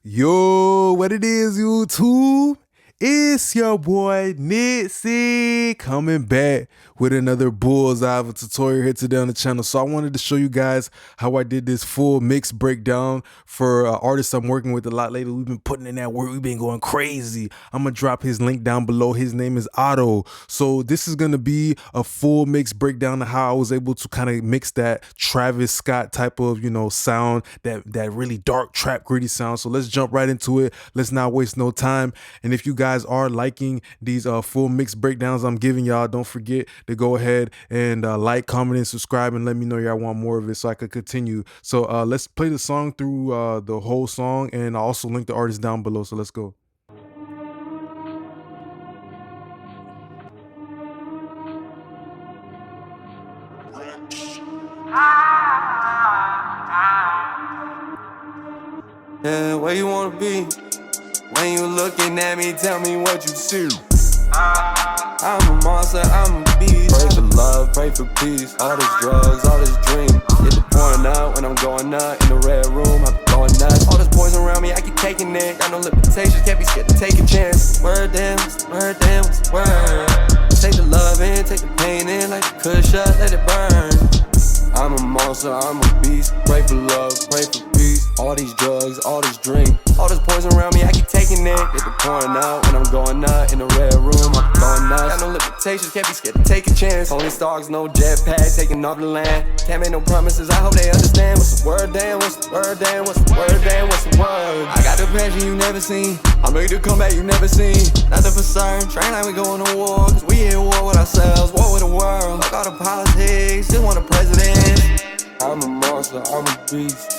Yo, what it is, YouTube? It's your boy Nitzy coming back with another bullseye of a tutorial here today on the channel. So I wanted to show you guys how I did this full mix breakdown for artists I'm working with a lot lately. We've been putting in that work. We've been going crazy. I'm gonna drop his link down below. His name is Otto. So this is gonna be a full mix breakdown of how I was able to kind of mix that Travis Scott type of, sound, that really dark trap gritty sound. So let's jump right into it. Let's not waste no time. And if you guys are liking these full mix breakdowns I'm giving y'all, don't forget to go ahead and like, comment, and subscribe, and let me know y'all want more of it so I could continue. So let's play the song through the whole song, and I'll also link the artist down below. So let's go. Yeah, where you wanna be? When you looking at me, tell me what you see. I'm a monster, I'm a beast. Pray for love, pray for peace. All this drugs, all this dream. Get the pouring out when I'm going out. In the red room, I'm going nuts. All this poison around me, I keep taking it. Got no limitations, can't be scared to take a chance. Word damn, word damn, word. Take the love in, take the pain in. Like the kush up, let it burn. I'm a monster, I'm a beast. Pray for love, pray for peace. All these drugs, all this drink. All this poison around me, I keep taking it. Get the pouring out when I'm going out. In the red room, I'm going nuts. Got no limitations, can't be scared to take a chance. Only stars, no jetpack, taking off the land. Can't make no promises, I hope they understand. What's the word, damn? What's the word, damn? What's the word, damn? What's the word? I got the passion you never seen. I made the comeback you never seen. Nothing for certain, train like we going to war. Cause we at war with ourselves, war with the world. Fuck all the politics, just want a president. I'm a monster, I'm a beast.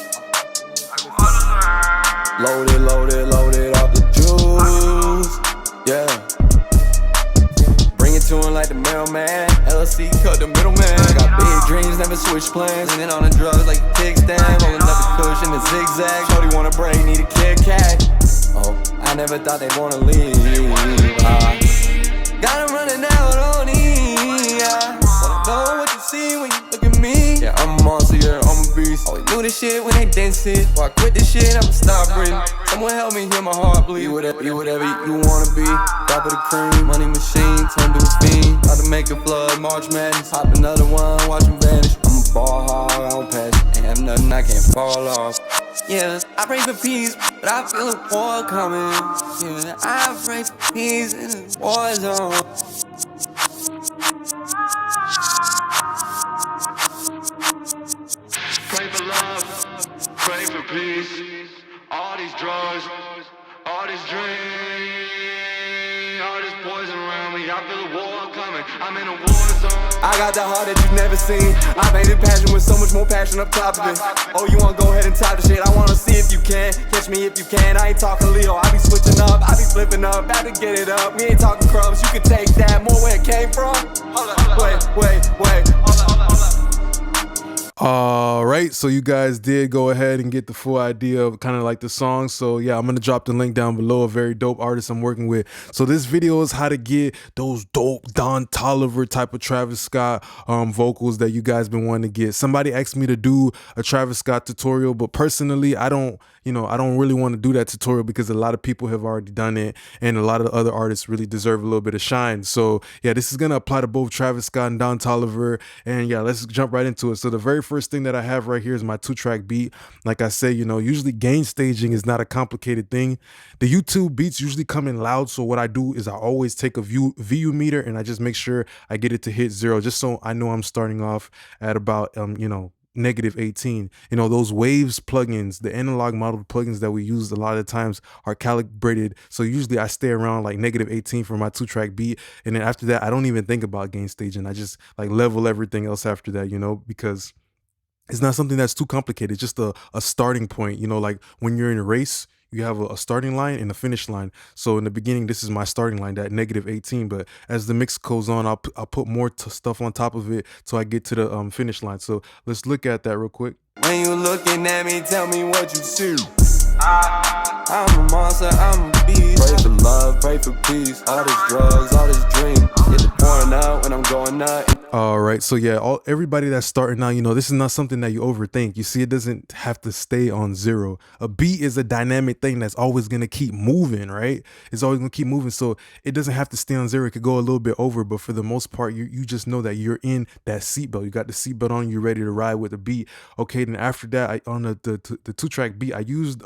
Loaded, loaded, loaded off the juice. Yeah. Bring it to him like the mailman. LLC cut the middleman. Got big dreams, never switch plans. Leaning on the drugs like a kickstand. Rolling up the cushion in zigzag. Shorty wanna break, need a Kit Kat. Oh, I never thought they'd wanna leave. Got 'em running out on E. Wanna know what you see when you look at me. Yeah, I'm a monster, yeah, I'm a beast. Always knew this shit when they dance it. Before I quit this shit, I'ma stop breathing. Someone help me hear my heart bleed. Be whatever you wanna be. Top of the cream, money machine, turn to a fiend. About to make a flood, March Madness. Pop another one, watch him vanish. I'm a ball hog, I don't pass. Ain't have nothing, I can't fall off. Yeah, I pray for peace, but I feel a war coming. Yeah, I pray for peace in this war zone. Pray for love, pray for peace. All these drugs, all this drink, all this poison around me. I feel a war coming, I'm in a war zone. I got the heart that you've never seen. I made it passion with so much more passion up top of it. Oh, you wanna go ahead and top the shit? I wanna see if you can. Catch me if you can. I ain't talking Leo, I be switching up, I be flipping up, about to get it up. We ain't talking crumbs, you can take that. More where it came from. Wait, hold up. All right, so you guys did go ahead and get the full idea of kind of like the song. So yeah, I'm gonna drop the link down below. A very dope artist I'm working with. So this video is how to get those dope Don Toliver type of Travis Scott vocals that you guys been wanting to get. Somebody asked me to do a Travis Scott tutorial, but personally I don't really want to do that tutorial because a lot of people have already done it, and a lot of other artists really deserve a little bit of shine. So yeah, this is gonna apply to both Travis Scott and Don Toliver. And yeah, let's jump right into it. So the very first thing that I have right here is my 2-track beat. Like I say, usually gain staging is not a complicated thing. The YouTube beats usually come in loud, so what I do is I always take a VU meter and I just make sure I get it to hit 0, just so I know I'm starting off at about -18. Those waves plugins, the analog model plugins that we use a lot of times are calibrated, so usually I stay around like -18 for my 2-track beat, and then after that I don't even think about gain staging. I just like level everything else after that, because it's not something that's too complicated. It's just a starting point. Like when you're in a race, you have a starting line and a finish line. So in the beginning, this is my starting line, that -18. But as the mix goes on, I'll put more stuff on top of it till I get to the finish line. So let's look at that real quick. When you looking at me, tell me what you see. I'm a monster, I'm a beast. Pray for love, pray for peace. All this drugs, all this drink. Get the pouring pouring out when I'm going out. All right, so yeah, everybody that's starting out, this is not something that you overthink. You see, it doesn't have to stay on zero. A beat is a dynamic thing that's always gonna keep moving, right? It's always gonna keep moving, so it doesn't have to stay on zero. It could go a little bit over, but for the most part, you just know that you're in that seatbelt. You got the seatbelt on, you're ready to ride with the beat. Okay, then after that, on the 2-track beat, I used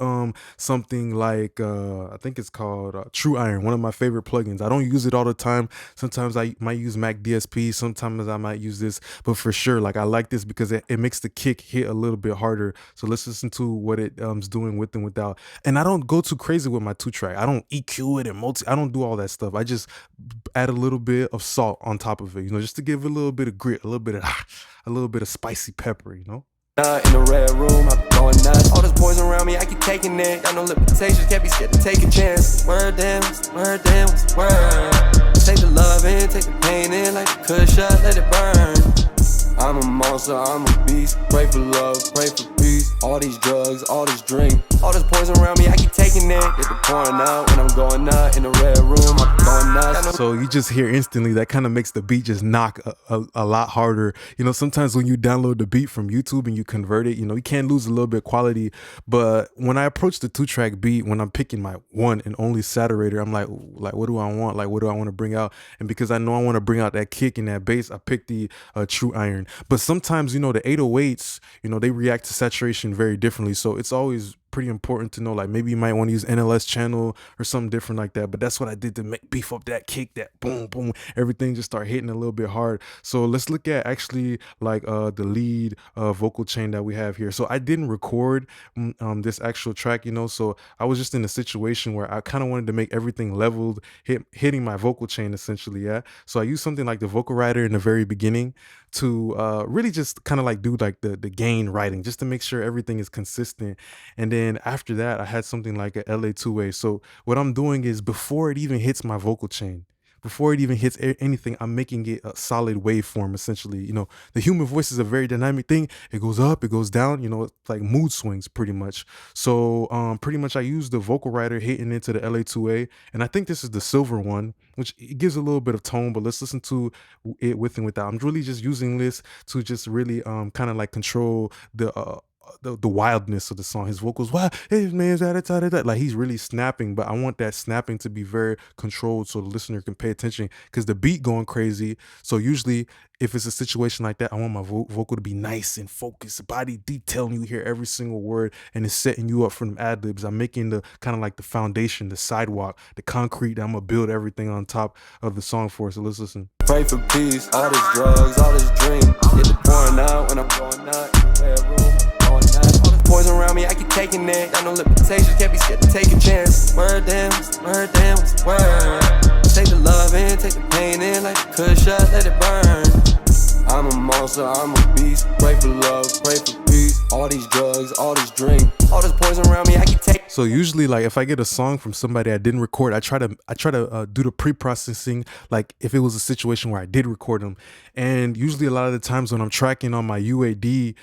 something like I think it's called True Iron, one of my favorite plugins. I don't use it all the time. Sometimes I might use Mac DSP. Sometimes I might use this, but for sure, like I like this because it makes the kick hit a little bit harder. So let's listen to what it is doing with and without. And I don't go too crazy with my 2-track. I don't EQ it and I don't do all that stuff. I just add a little bit of salt on top of it, just to give it a little bit of grit, a little bit of spicy pepper, In the red room, I'm going nuts. All this poison around me, I keep taking it. Got no limitations, can't be scared to take a chance. Word damn, word. Take the love in, take the pain in, like a kush up, let it burn. I'm a monster, I'm a beast. Pray for love, pray for peace. All these drugs, all this drink, all this poison around me, I keep taking it. Get the pouring out when I'm going out. In the red room, I'm going nuts. So you just hear instantly that kind of makes the beat just knock a lot harder. Sometimes when you download the beat from YouTube and you convert it, you can't lose a little bit of quality. But when I approach the 2-track beat, when I'm picking my one and only saturator, I'm like, what do I want? Like, what do I want to bring out? And because I know I want to bring out that kick and that bass, I picked the True Iron. But sometimes, the 808s, they react to saturation very differently. So it's always pretty important to know, like maybe you might want to use NLS channel or something different like that. But that's what I did to beef up that kick, that boom, boom, everything just start hitting a little bit hard. So let's look at actually like the lead vocal chain that we have here. So I didn't record this actual track, so I was just in a situation where I kind of wanted to make everything leveled, hitting my vocal chain essentially. Yeah. So I used something like the vocal writer in the very beginning to really just kind of like do like the gain writing, just to make sure everything is consistent. And then after that, I had something like a LA2A. So what I'm doing is before it even hits my vocal chain, before it even hits anything, I'm making it a solid waveform essentially. The human voice is a very dynamic thing. It goes up, it goes down, it's like mood swings pretty much. So pretty much I use the vocal writer hitting into the LA2A, and I think this is the silver one, which it gives a little bit of tone, but let's listen to it with and without. I'm really just using this to just really kind of like control the wildness of the song. His vocals, wow, hey man, that like he's really snapping, but I want that snapping to be very controlled so the listener can pay attention, because the beat going crazy. So usually if it's a situation like that, I want my vocal to be nice and focused, body detailing. You hear every single word, and it's setting you up for them ad-libs. I'm making the kind of like the foundation, the sidewalk, the concrete that I'm gonna build everything on top of the song for. So let's listen. Pray for peace, all this drugs, all this drink. Get the pouring out when I'm going out. In the red room, all this poison around me, I keep taking it. Got no limitations, can't be scared to take a chance. Word damn, word. Take the love in, take the pain in, like a kush up, let it burn. I'm a monster, I'm a beast. Pray for love, pray for peace. All these drugs, all this drink, all this poison around me, I keep taking. So usually, like if I get a song from somebody I didn't record, I try to do the pre-processing, like if it was a situation where I did record them. And usually a lot of the times when I'm tracking on my UAD,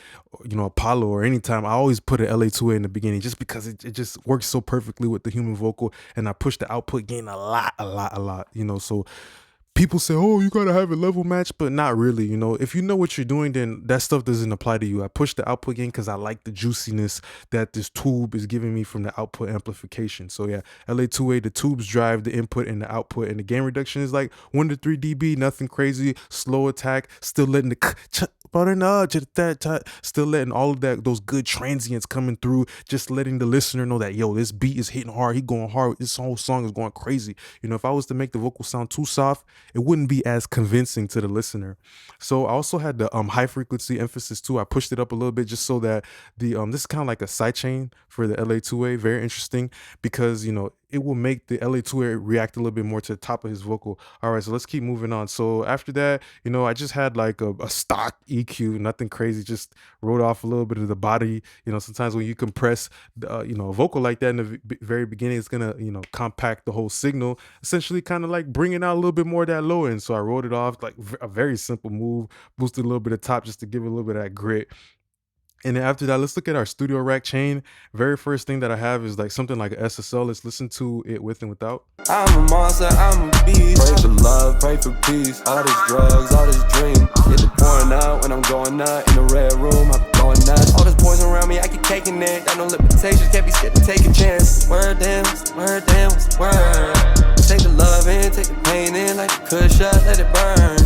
Apollo or anytime, I always put an LA2A in the beginning, just because it just works so perfectly with the human vocal, and I push the output gain a lot, so people say, oh, you gotta have a level match, but not really. If you know what you're doing, then that stuff doesn't apply to you. I push the output gain because I like the juiciness that this tube is giving me from the output amplification. So yeah, LA2A, the tubes drive the input and the output, and the gain reduction is like 1 to 3 dB, nothing crazy, slow attack, still letting still letting all of those good transients coming through, just letting the listener know that, yo, this beat is hitting hard, he going hard, this whole song is going crazy. If I was to make the vocal sound too soft, it wouldn't be as convincing to the listener. So I also had the high frequency emphasis too. I pushed it up a little bit just so that the this is kind of like a sidechain for the LA2A. Very interesting, because it will make the LA2A react a little bit more to the top of his vocal. All right, so let's keep moving on. So after that, I just had like a stock EQ, nothing crazy, just wrote off a little bit of the body. Sometimes when you compress a vocal like that in the very beginning, it's gonna compact the whole signal, essentially kind of like bringing out a little bit more of that low end. So I wrote it off like a very simple move, boosted a little bit of top just to give it a little bit of that grit. And then after that, let's look at our studio rack chain. Very first thing that I have is like something like an SSL. Let's listen to it with and without. I'm a monster, I'm a beast. Pray for love, pray for peace. All these drugs, all this dream. Get the pouring out when I'm going out in the red room. I'm going nuts. All this poison around me, I keep taking it. Got no limitations, can't be scared to take a chance. Word damn, word damn, word. Take the love in, take the pain in, like a kush up, let it burn.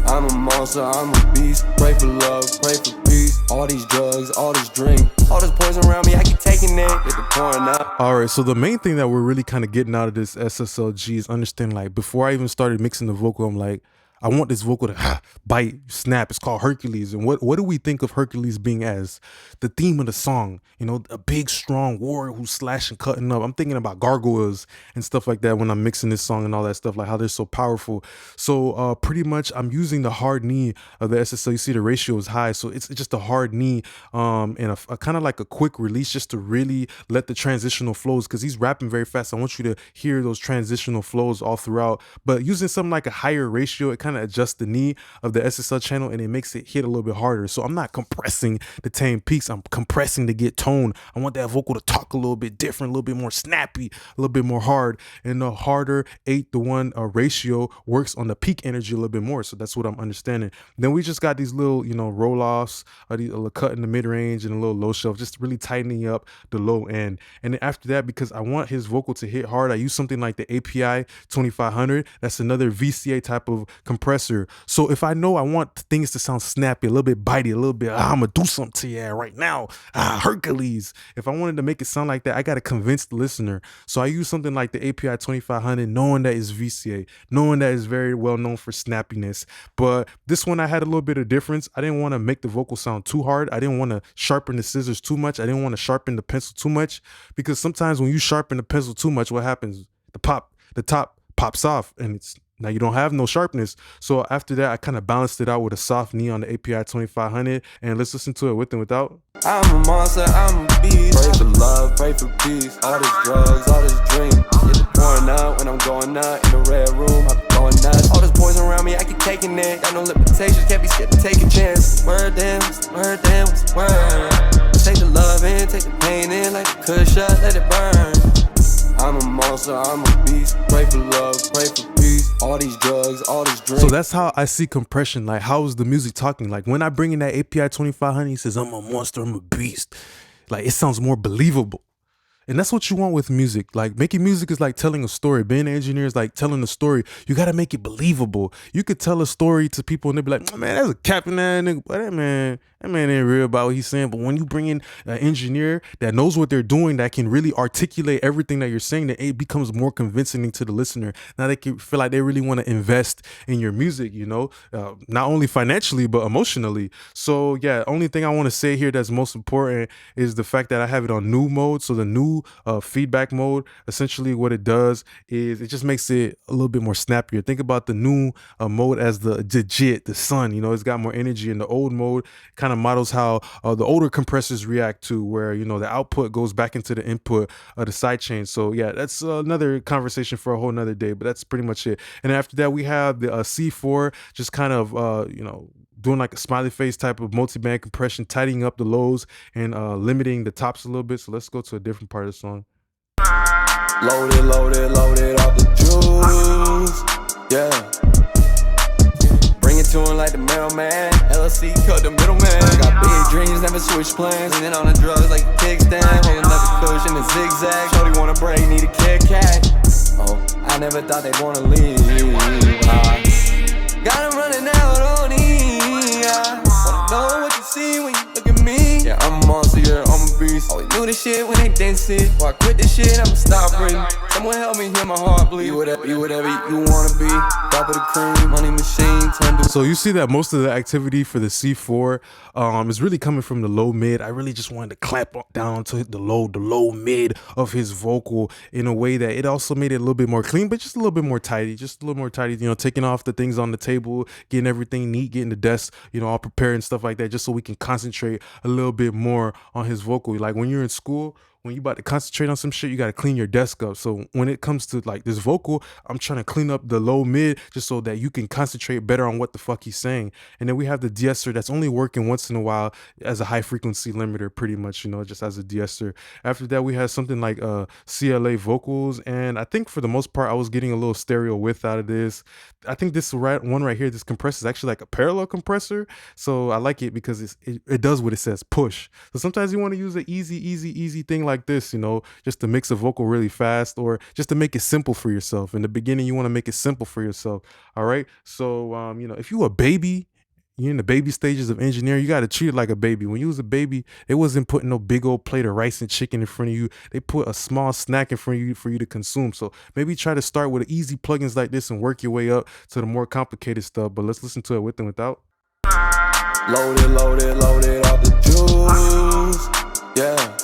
I'm a monster, I'm a beast. Pray for love, pray for peace. All these drugs, all this drink, all this poison around me, I keep taking it. Get the pouring out. All right, so the main thing that we're really kind of getting out of this SSLG is understanding, like, before I even started mixing the vocal, I'm like, I want this vocal to bite, snap. It's called Hercules. And what do we think of Hercules being as? The theme of the song, you know, a big, strong warrior who's slashing, cutting up. I'm thinking about gargoyles and stuff like that when I'm mixing this song and all that stuff, like how they're so powerful. So pretty much I'm using the hard knee of the SSL. You see the ratio is high. So it's just a hard knee and a kind of like a quick release just to really let the transitional flows, because he's rapping very fast. I want you to hear those transitional flows all throughout. But using something like a higher ratio, it kind of adjusts the knee of the SSL channel and it makes it hit a little bit harder. So I'm not compressing to tame peaks, I'm compressing to get tone. I want that vocal to talk a little bit different, a little bit more snappy, a little bit more hard. And the harder 8:1 ratio works on the peak energy a little bit more. So that's what I'm understanding. Then we just got these little, you know, roll-offs, a little cut in the mid-range and a little low shelf, just really tightening up the low end. And then after that, because I want his vocal to hit hard, I use something like the API 2500. That's another VCA type of compressor. So if I know I want things to sound snappy, a little bit bitey, a little bit, I'm gonna do something to you right now, Hercules. If I wanted to make it sound like that, I gotta convince the listener. So I use something like the API 2500, knowing that it's VCA, knowing that it's very well known for snappiness. But this one I had a little bit of difference. I didn't want to make the vocal sound too hard. I didn't want to sharpen the scissors too much. I didn't want to sharpen the pencil too much, because sometimes when you sharpen the pencil too much, what happens? The top pops off and it's now you don't have no sharpness. So after that, I kind of balanced it out with a soft knee on the API 2500. And let's listen to it with and without. I'm a monster, I'm a beast. Pray for love, pray for peace. All this drugs, all this drink. Get the pouring out when I'm going out in the red room. I'm going nuts. All this poison around me, I keep taking it. Got no limitations, can't be scared to take a chance. Word damn, word damn, word. Take the love in, take the pain in, like a kush up, let it burn. I'm a monster, I'm a beast. Pray for love, pray for peace. All these drugs, all this drink. So that's how I see compression. Like, how is the music talking? Like, when I bring in that API 2500, he says, I'm a monster, I'm a beast. Like, it sounds more believable. And that's what you want with music. Like, making music is like telling a story. Being an engineer is like telling a story. You got to make it believable. You could tell a story to people and they'll be like, man, that's a capping that nigga. But that man ain't real about what he's saying. But when you bring in an engineer that knows what they're doing, that can really articulate everything that you're saying, that it becomes more convincing to the listener. Now they can feel like they really want to invest in your music, you know, not only financially, but emotionally. So yeah, only thing I want to say here that's most important is the fact that I have it on new mode. So the new feedback mode, essentially what it does is it just makes it a little bit more snappier. Think about the new mode as the legit, the sun, you know, it's got more energy. In the old mode, kind of models how the older compressors react to, where, you know, the output goes back into the input of the sidechain. So yeah, that's another conversation for a whole nother day, but that's pretty much it. And after that, we have the C4, just kind of, you know, doing like a smiley face type of multi-band compression, tightening up the lows and limiting the tops a little bit. So let's go to a different part of the song. Loaded, loaded, loaded off the juice. Yeah. Bring it to him like the mailman. LLC cut the middleman. Got big dreams, never switch plans. Leaning on the drugs like a kickstand. Holding up the cushion in zigzag. Shorty wanna break, need a Kit Kat. Oh, I never thought they'd wanna leave. Got him running out on E. Wanna know what you see when you look at me. Yeah, I'm a monster, yeah, I'm a beast. Always knew this shit when they dance it. Before I quit this shit, I'ma stop breathing. Someone help me hear my heart bleed. Be whatever you wanna be. Top of the cream, money machine, tender. So you see that most of the activity for the C4 is really coming from the low mid. I really just wanted to clamp down to the low mid of his vocal in a way that it also made it a little bit more clean, but just a little bit more tidy, you know, taking off the things on the table, getting everything neat, getting the desk, you know, all prepared and stuff like that, just so we can concentrate a little bit more on his vocal. Like when you're in school, when you about to concentrate on some shit, you got to clean your desk up. So when it comes to like this vocal, I'm trying to clean up the low mid just so that you can concentrate better on what the fuck he's saying. And then we have the de-esser that's only working once in a while as a high frequency limiter, pretty much, you know, just as a de-esser. After that, we have something like CLA vocals, and I think for the most part I was getting a little stereo width out of this. I think this one right here, this compressor, is actually like a parallel compressor, so I like it because it does what it says, push. So sometimes you want to use an easy thing like this, you know, just to mix a vocal really fast, or just to make it simple for yourself. In the beginning, you want to make it simple for yourself. All right, so you know, if you a baby, you're in the baby stages of engineering, you got to treat it like a baby. When you was a baby, they wasn't putting no big old plate of rice and chicken in front of you. They put a small snack in front of you for you to consume. So maybe try to start with easy plugins like this and work your way up to the more complicated stuff. But let's listen to it with and without. Loaded off the juice. Yeah.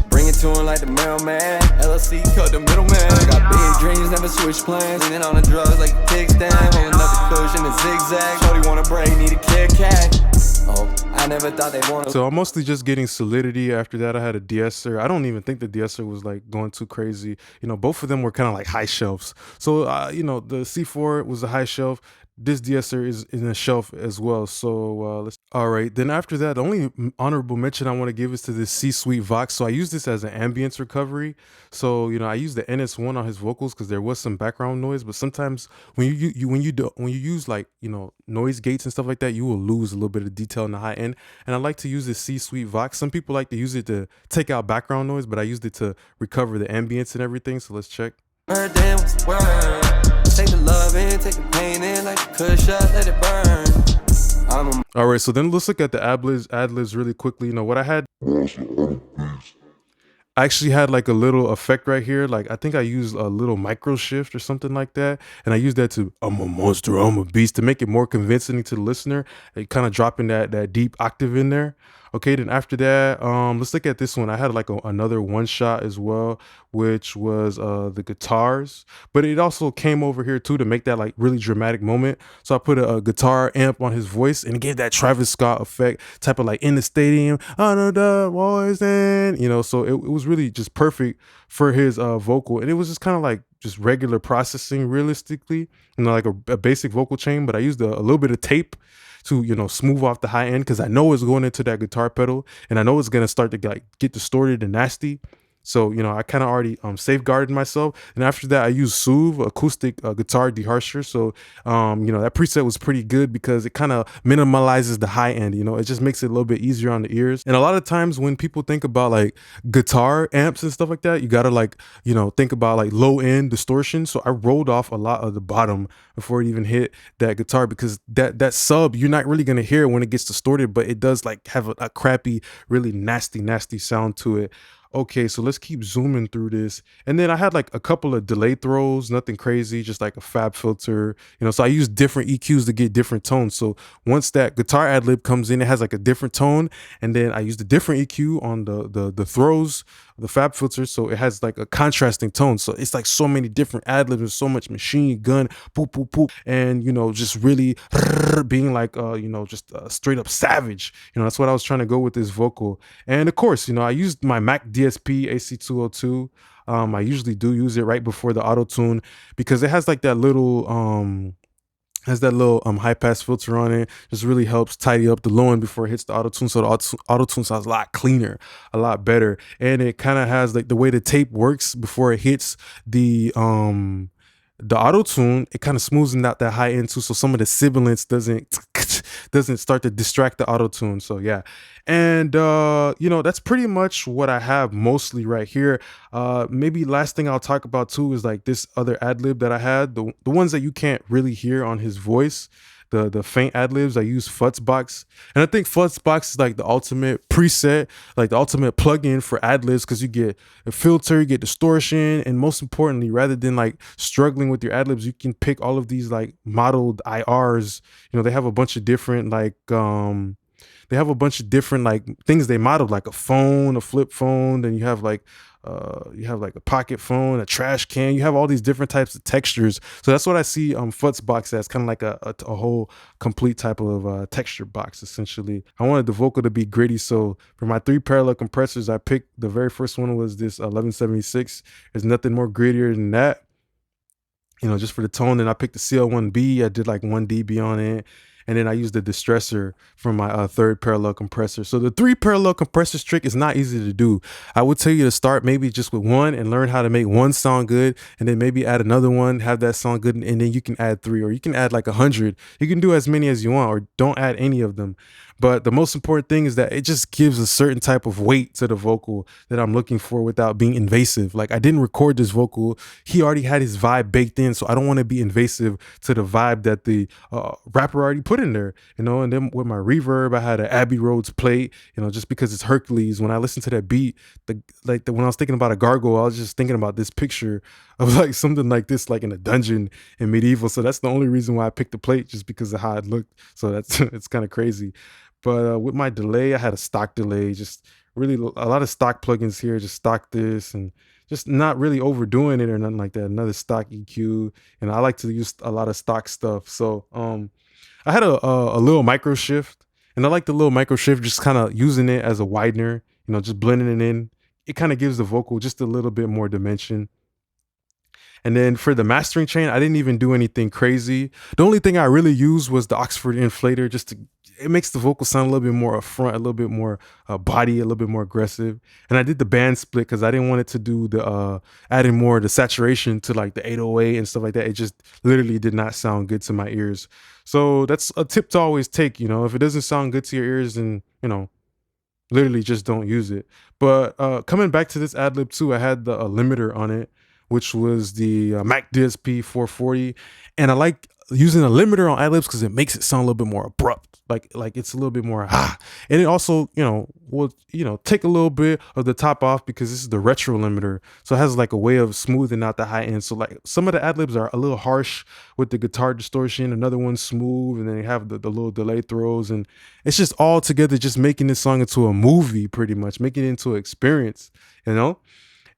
Bring it to him like the mailman. LLC cut the middleman. Got big dreams, never switch plans. Leaning on the drugs like a kickstand. Holding up the cushion, a zigzag. Shorty want a break, need a Kit Kat. Oh, I never thought they wanted. So I'm mostly just getting solidity. After that, I had a de-esser. I don't even think the de-esser was like going too crazy. You know, both of them were kind of like high shelves. So, you know, the C4 was a high shelf. This de-esser is in a shelf as well. So all right, then after that, the only honorable mention I want to give is to this C-Suite Vox. So I use this as an ambience recovery. So, you know, I use the NS1 on his vocals because there was some background noise, but sometimes when you use like, you know, noise gates and stuff like that, you will lose a little bit of detail in the high end. And I like to use this C-Suite Vox. Some people like to use it to take out background noise, but I used it to recover the ambience and everything. So let's check. Take the love in, take the pain in, like a kush up, let it burn. All right, so then let's look at the ad-libs really quickly. You know what I had? I actually had like a little effect right here. Like I think I used a little micro shift or something like that. And I used that to, I'm a monster, I'm a beast, to make it more convincing to the listener. Like kind of dropping that deep octave in there. Okay, then after that, let's look at this one. I had like another one shot as well, which was the guitars, but it also came over here too to make that like really dramatic moment. So I put a guitar amp on his voice and it gave that Travis Scott effect, type of like in the stadium, under the voice, and you know, so it was really just perfect for his vocal. And it was just kind of like just regular processing realistically, you know, like a basic vocal chain, but I used a little bit of tape to, you know, smooth off the high end because I know it's going into that guitar pedal and I know it's going to start to like get distorted and nasty. So, you know, I kind of already safeguarded myself. And after that, I used Soothe acoustic guitar deharsher. So, you know, that preset was pretty good because it kind of minimalizes the high end. You know, it just makes it a little bit easier on the ears. And a lot of times when people think about like guitar amps and stuff like that, you got to like, you know, think about like low end distortion. So I rolled off a lot of the bottom before it even hit that guitar because that sub, you're not really going to hear it when it gets distorted, but it does like have a crappy, really nasty sound to it. Okay, so let's keep zooming through this. And then I had like a couple of delay throws, nothing crazy, just like a fab filter, you know, so I use different EQs to get different tones. So once that guitar ad-lib comes in, it has like a different tone. And then I used a different EQ on the throws, the fab filter. So it has like a contrasting tone. So it's like so many different ad-libs and so much machine gun, poop, poop, poop. And, you know, just really being like, you know, just straight up savage. You know, that's what I was trying to go with this vocal. And of course, you know, I used my Mac DSP AC202. I usually do use it right before the auto tune because it has like that little high pass filter on it. Just really helps tidy up the low end before it hits the auto tune, so the auto tune sounds a lot cleaner, a lot better. And it kind of has like the way the tape works before it hits the auto tune, it kind of smooths out that high end too, so some of the sibilance doesn't start to distract the auto tune. So yeah, and you know, that's pretty much what I have mostly right here. Maybe last thing I'll talk about too is like this other ad-lib that I had, the ones that you can't really hear on his voice. The faint ad-libs, I use Futzbox, and I think Futzbox is like the ultimate preset, like the ultimate plugin for ad-libs, because you get a filter, you get distortion, and most importantly, rather than like struggling with your ad-libs, you can pick all of these like modeled IRs. You know, they have a bunch of different like things they modeled, like a phone, a flip phone, then you have like you have like a pocket phone, a trash can. You have all these different types of textures. So that's what I see Futzbox as, kind of like a whole complete type of texture box essentially. I wanted the vocal to be gritty, so for my 3 parallel compressors, I picked the very first one was this 1176. There's nothing more grittier than that, you know, just for the tone. Then I picked the CL1B. I did like 1 dB on it. And then I used the distressor from my 3rd parallel compressor. So the 3 parallel compressors trick is not easy to do. I would tell you to start maybe just with 1 and learn how to make 1 sound good, and then maybe add another one, have that sound good, and then you can add 3, or you can add like 100. You can do as many as you want, or don't add any of them. But the most important thing is that it just gives a certain type of weight to the vocal that I'm looking for without being invasive. Like, I didn't record this vocal. He already had his vibe baked in, so I don't want to be invasive to the vibe that the rapper already put in there, you know. And then with my reverb, I had an Abbey Roads plate, you know, just because it's Hercules. When I listened to that beat, when I was thinking about a gargoyle, I was just thinking about this picture of like something like this, like in a dungeon in medieval. So that's the only reason why I picked the plate, just because of how it looked. So that's it's kind of crazy. But with my delay, I had a stock delay, just really a lot of stock plugins here, just stock this, and just not really overdoing it or nothing like that. Another stock EQ, and I like to use a lot of stock stuff. So I had a little micro shift, and I like the little micro shift, just kind of using it as a widener, you know, just blending it in. It kind of gives the vocal just a little bit more dimension. And then for the mastering chain, I didn't even do anything crazy. The only thing I really used was the Oxford inflator, just to, it makes the vocal sound a little bit more upfront, a little bit more body, a little bit more aggressive. And I did the band split because I didn't want it to do the adding more of the saturation to like the 808 and stuff like that. It just literally did not sound good to my ears. So that's a tip to always take, you know. If it doesn't sound good to your ears, then, you know, literally just don't use it. But coming back to this ad lib too, I had the limiter on it, which was the Mac DSP 440, and I like using a limiter on ad libs because it makes it sound a little bit more abrupt, like it's a little bit more and it also, you know, will, you know, take a little bit of the top off because this is the retro limiter, so it has like a way of smoothing out the high end. So like some of the ad libs are a little harsh with the guitar distortion, another one's smooth, and then you have the little delay throws, and it's just all together just making this song into a movie, pretty much making it into an experience, you know.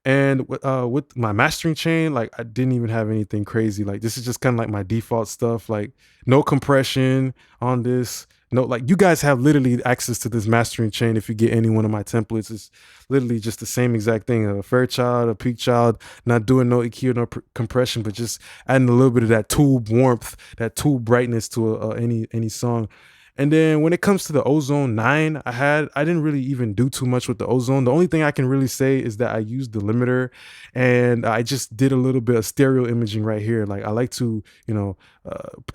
And with my mastering chain, like I didn't even have anything crazy. Like this is just kind of like my default stuff, like no compression on this. No, like you guys have literally access to this mastering chain if you get any one of my templates. It's literally just the same exact thing: a Fairchild, a Peak Child, not doing no EQ, no compression, but just adding a little bit of that tube warmth, that tube brightness to any song. And then when it comes to the Ozone 9, I didn't really even do too much with the Ozone. The only thing I can really say is that I used the limiter, and I just did a little bit of stereo imaging right here. Like I like to, you know,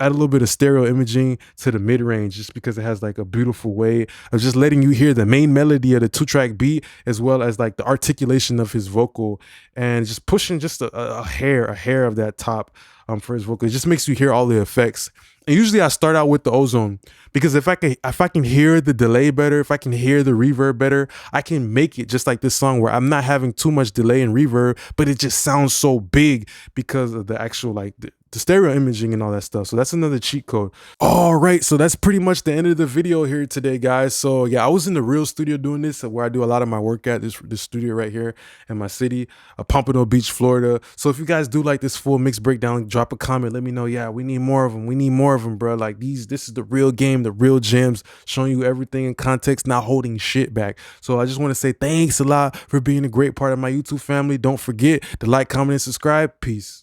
add a little bit of stereo imaging to the mid range, just because it has like a beautiful way of just letting you hear the main melody of the 2-track beat, as well as like the articulation of his vocal, and just pushing just a hair of that top for his vocal. It just makes you hear all the effects. And usually I start out with the Ozone, because if I can hear the delay better, if I can hear the reverb better, I can make it just like this song where I'm not having too much delay and reverb, but it just sounds so big because of the actual like the stereo imaging and all that stuff. So that's another cheat code. All right, so that's pretty much the end of the video here today, guys. So yeah, I was in the real studio doing this, where I do a lot of my work at, this studio right here in my city, Pompano Beach, Florida. So if you guys do like this full mix breakdown, drop a comment, let me know. Yeah, we need more of them. We need more of them, bro. Like this is the real game, the real gems, showing you everything in context, not holding shit back. So I just want to say thanks a lot for being a great part of my YouTube family. Don't forget to like, comment, and subscribe. Peace.